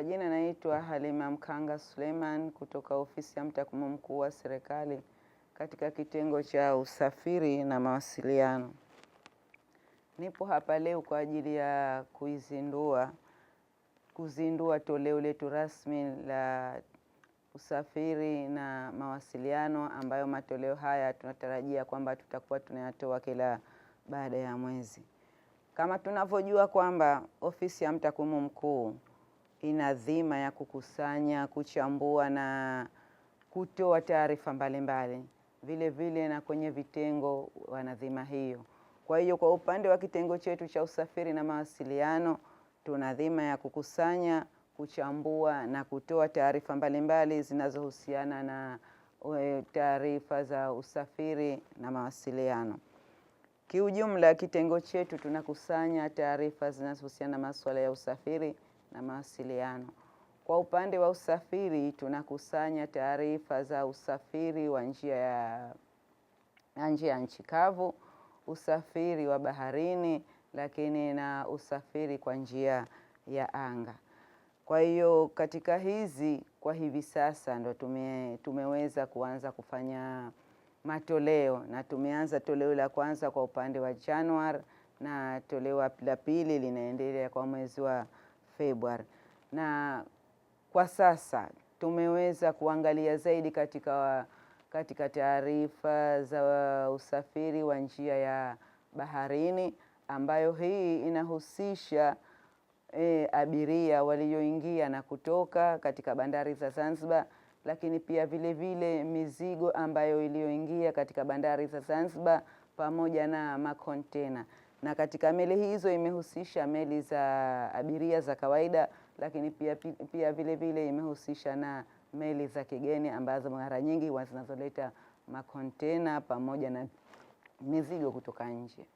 Kwa jina naitwa Halima Mkanga Suleiman kutoka ofisi ya mtakwimu mkuu wa serikali katika kitengo cha usafiri na mawasiliano. Nipo hapa leo kwa ajili ya kuzindua toleo letu rasmi la usafiri na mawasiliano, ambayo matoleo haya tunatarajia kwamba tutakuwa tunayatoa kila baada ya mwezi. Kama tunavyojua kwamba ofisi ya mtakwimu mkuu ina dhima ya kukusanya, kuchambua na kutoa taarifa mbalimbali. Vile vile na kwenye vitengo wana dhima hiyo. Kwa hiyo kwa upande wa kitengo chetu cha usafiri na mawasiliano, tuna dhima ya kukusanya, kuchambua na kutoa taarifa mbalimbali zinazohusiana na taarifa za usafiri na mawasiliano. Kiujumla, kitengo chetu tunakusanya taarifa zinazohusiana na masuala ya usafiri na mawasiliano. Kwa upande wa usafiri, tunakusanya taarifa za usafiri wa njia ya nchi kavu, usafiri wa baharini, lakini na usafiri kwa njia ya anga. Kwa hiyo katika hizi, kwa hivi sasa ndo tumeweza kuanza kufanya matoleo, na tumeanza toleo la kwanza kwa upande wa Januari na toleo la pili linaendelea kwa mwezi wa Februari. Na kwa sasa tumeweza kuangalia zaidi katika taarifa za usafiri wa njia ya baharini, ambayo hii inahusisha abiria walioingia na kutoka katika bandari za Zanzibar, lakini pia vile vile mizigo ambayo iliyoingia katika bandari za Zanzibar pamoja na makontena. Na katika meli hizo imehusisha meli za abiria za kawaida, lakini pia vile vile imehusisha na meli za kigeni ambazo mara nyingi zinazoleta makontena pamoja na mizigo kutoka nje.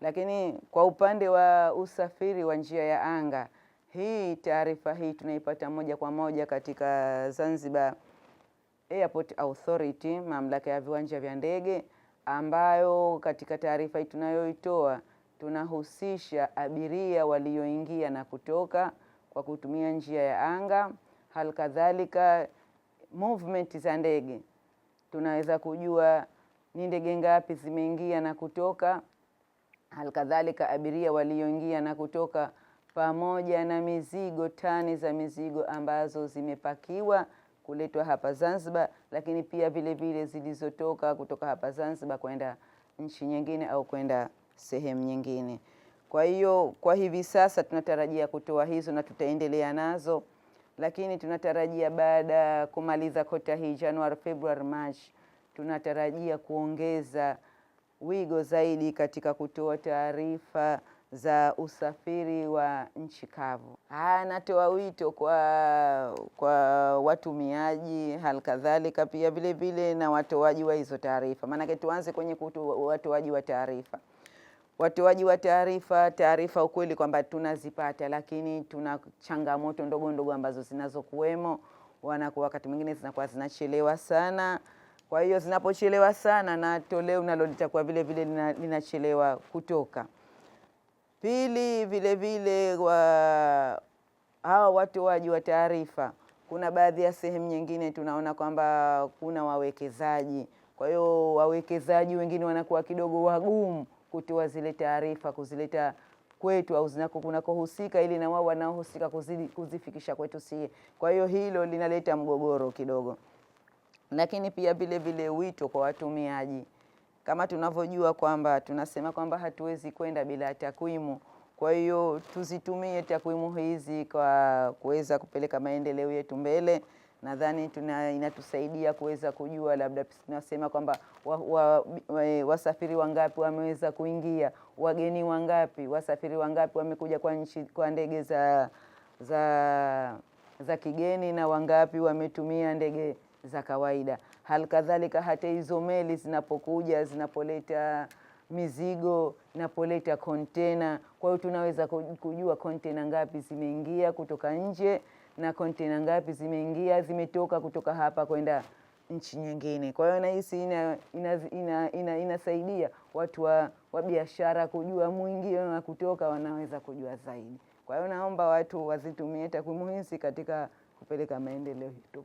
Lakini kwa upande wa usafiri wa njia ya anga, hii taarifa hii tunaipata moja kwa moja katika Zanzibar Airport Authority, mamlaka ya viwanja vya ndege, ambayo katika taarifa hii tunayoitoa tunahusisha abiria walioingia na kutoka kwa kutumia njia ya anga. Halikadhalika movement za ndege, tunaweza kujua ni ndege ngapi zimeingia na kutoka. Halikadhalika abiria walioingia na kutoka pamoja na mizigo, tani za mizigo ambazo zimepakiwa kuletwa hapa Zanzibar, lakini pia vile vile zilizotoka kutoka hapa Zanzibar kwenda nchi nyingine au kwenda sehemu nyingine. Kwa hiyo kwa hivi sasa tunatarajia kutoa hizo na tutaendelea nazo, lakini tunatarajia baada kumaliza kota hii Januari, Februari, March, tunatarajia kuongeza wigo zaidi katika kutoa taarifa za usafiri wa nchi kavu. Natoa wito kwa watumiaji, halikadhalika pia vile vile na watoaji wa hizo taarifa. Maana tuanze kwenye watoaji wa taarifa. Watoaji wa taarifa ukweli kwamba tunazipata, lakini tuna changamoto ndogo ndogo ambazo zinazokuwemo. Wanakuwa wakati mwingine zinakuwa zinachelewa sana. Kwa hiyo zinapochelewa sana na toleo nalo litakuwa vile vile linachelewa kutoka. Pili, vile vile hawa watoaji wa taarifa, kuna baadhi ya sehemu nyingine tunaona kwamba kuna wawekezaji. Kwa hiyo wawekezaji wengine wanakuwa kidogo wagumu kutoa zile taarifa, kuzileta kwetu au kunakohusika, ili na wao wanaohusika kuzifikisha kwetu si. Kwa hiyo hilo linaleta mgogoro kidogo. Lakini pia vile vile wito kwa watumiaji, kama tunavyojua kwamba tunasema kwamba hatuwezi kwenda bila takwimu. Kwa hiyo tuzitumie takwimu hizi kwa kuweza kupeleka maendeleo yetu mbele. Nadhani inatusaidia kuweza kujua, labda tunasema kwamba wasafiri wangapi wameweza kuingia, wageni wangapi, wasafiri wangapi wamekuja kwa ndege za kigeni na wangapi wametumia ndege za kawaida. Halikadhalika hata hizo meli zinapokuja, zinapoleta mizigo, inapoleta kontena. Kwa hiyo tunaweza kujua kontena ngapi zimeingia kutoka nje na kontena ngapi zimetoka kutoka hapa kwenda nchi nyingine. Kwa hiyo nahisi inasaidia watu wa biashara kujua mwingine na kutoka, wanaweza kujua zaidi. Kwa hiyo naomba watu wazitumie takwimu hizi katika kupeleka maendeleo yetu.